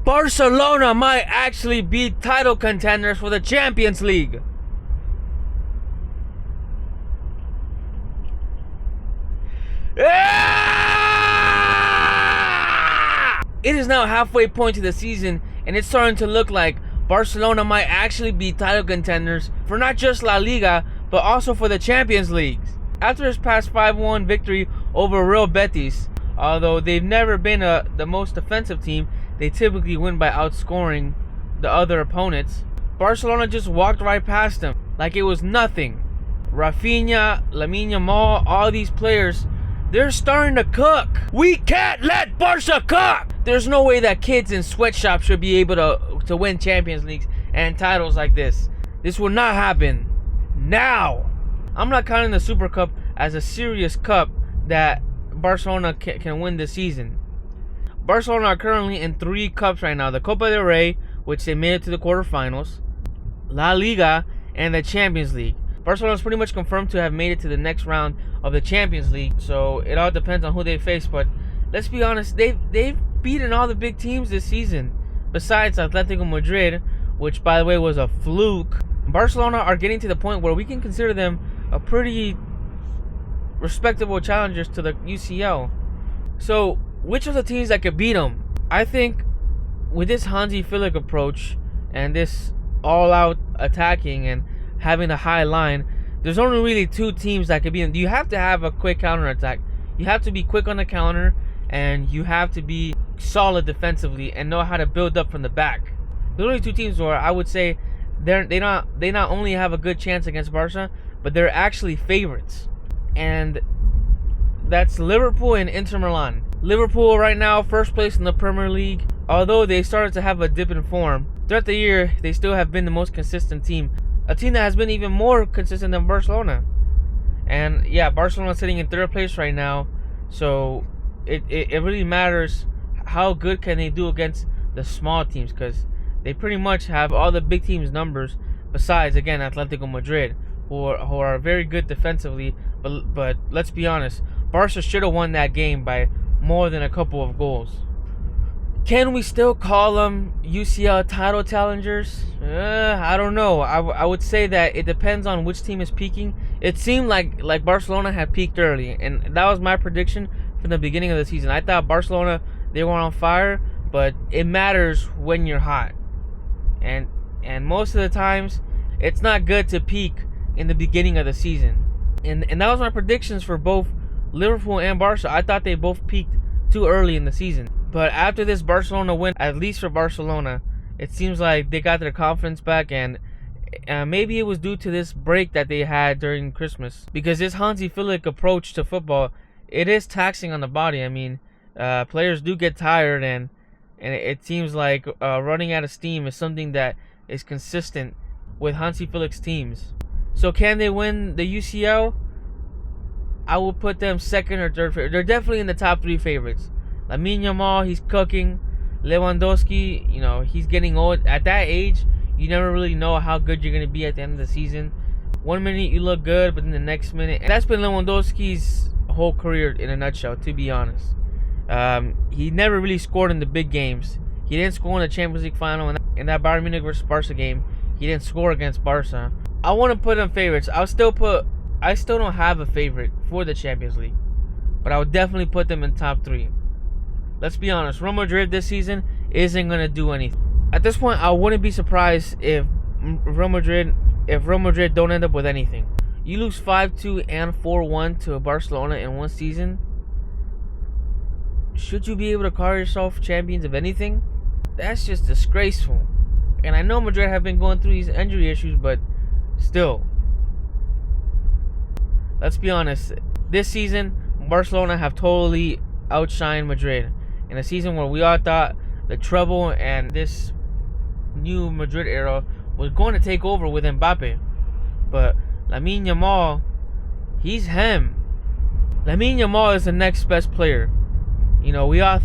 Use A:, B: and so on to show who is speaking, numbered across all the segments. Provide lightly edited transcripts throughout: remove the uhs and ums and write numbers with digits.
A: Barcelona might actually be title contenders for the Champions League. It is now halfway point to the season, and it's starting to look like Barcelona might actually be title contenders for not just La Liga, but also for the Champions League. After his past 5-1 victory over Real Betis, although they've never been the most defensive team, they typically win by outscoring the other opponents. Barcelona just walked right past them like it was nothing. Rafinha, Lamine Yamal, all these players, they're starting to cook. We can't let Barca cook. There's no way that kids in sweatshops should be able to win Champions Leagues and titles like this. This will not happen now. I'm not counting the Super Cup as a serious cup that Barcelona can win this season. Barcelona are currently in 3 cups right now. The Copa del Rey, which they made it to the quarterfinals, La Liga, and the Champions League. Barcelona is pretty much confirmed to have made it to the next round of the Champions League, so it all depends on who they face. But let's be honest, they've beaten all the big teams this season, besides Atletico Madrid, which by the way was a fluke. Barcelona are getting to the point where we can consider them a pretty respectable challengers to the UCL. So which of the teams that could beat them? I think with this Hansi Flick approach and this all-out attacking and having a high line, there's only really 2 teams that could beat them. You have to have a quick counterattack. You have to be quick on the counter, and you have to be solid defensively and know how to build up from the back. There's only 2 teams where I would say they not only have a good chance against Barca, but they're actually favorites, and that's Liverpool and Inter Milan. Liverpool right now first place in the Premier League. Although they started to have a dip in form throughout the year, they still have been the most consistent team. A team that has been even more consistent than Barcelona. And yeah, Barcelona's sitting in 3rd place right now, so it really matters how good can they do against the small teams, because they pretty much have all the big teams' numbers, besides again Atletico Madrid, who are very good defensively. But let's be honest, Barca should have won that game by more than a couple of goals. Can we still call them UCL title challengers? I don't know. I would say that it depends on which team is peaking. It seemed like Barcelona had peaked early, and that was my prediction from the beginning of the season. I thought Barcelona, they were on fire, but it matters when you're hot. And most of the times, it's not good to peak in the beginning of the season. And that was my predictions for both Liverpool and Barca. I thought they both peaked too early in the season. But after this Barcelona win, at least for Barcelona, it seems like they got their confidence back, and maybe it was due to this break that they had during Christmas. Because this Hansi Flick approach to football, it is taxing on the body. I mean, players do get tired, and it seems like running out of steam is something that is consistent with Hansi Flick's teams. So can they win the UCL? I will put them 2nd or 3rd favorite. They're definitely in the top 3 favorites. Lamine Yamal, he's cooking. Lewandowski, he's getting old. At that age, you never really know how good you're going to be at the end of the season. 1 minute you look good, but then the next minute... And that's been Lewandowski's whole career in a nutshell, to be honest. He never really scored in the big games. He didn't score in the Champions League final. In that Bayern Munich versus Barca game, he didn't score against Barca. I want to put them favorites. I still don't have a favorite for the Champions League, but I would definitely put them in top 3. Let's be honest, Real Madrid this season isn't going to do anything. At this point, I wouldn't be surprised if Real Madrid don't end up with anything. You lose 5-2 and 4-1 to Barcelona in one season. Should you be able to call yourself champions of anything? That's just disgraceful. And I know Madrid have been going through these injury issues, but still. Let's be honest, this season, Barcelona have totally outshined Madrid. In a season where we all thought the treble and this new Madrid era was going to take over with Mbappe. But Lamine Yamal, he's him. Lamine Yamal is the next best player. We all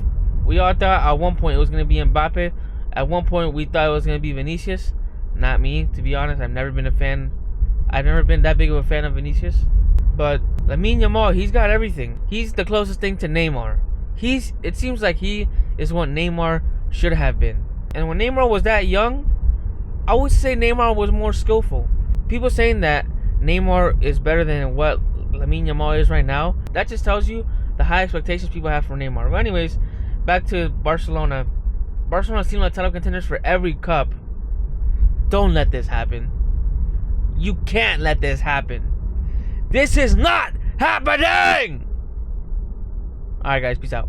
A: thought at one point it was going to be Mbappe. At one point we thought it was going to be Vinicius. Not me, to be honest. I've never been that big of a fan of Vinicius. But Lamine Yamal, he's got everything. He's the closest thing to Neymar. It seems like he is what Neymar should have been. And when Neymar was that young, I would say Neymar was more skillful. People saying that Neymar is better than what Lamine Yamal is right now, that just tells you the high expectations people have for Neymar. But anyways, back to Barcelona. Barcelona seem like title contenders for every cup. Don't let this happen. You can't let this happen. This is not happening! Alright guys, peace out.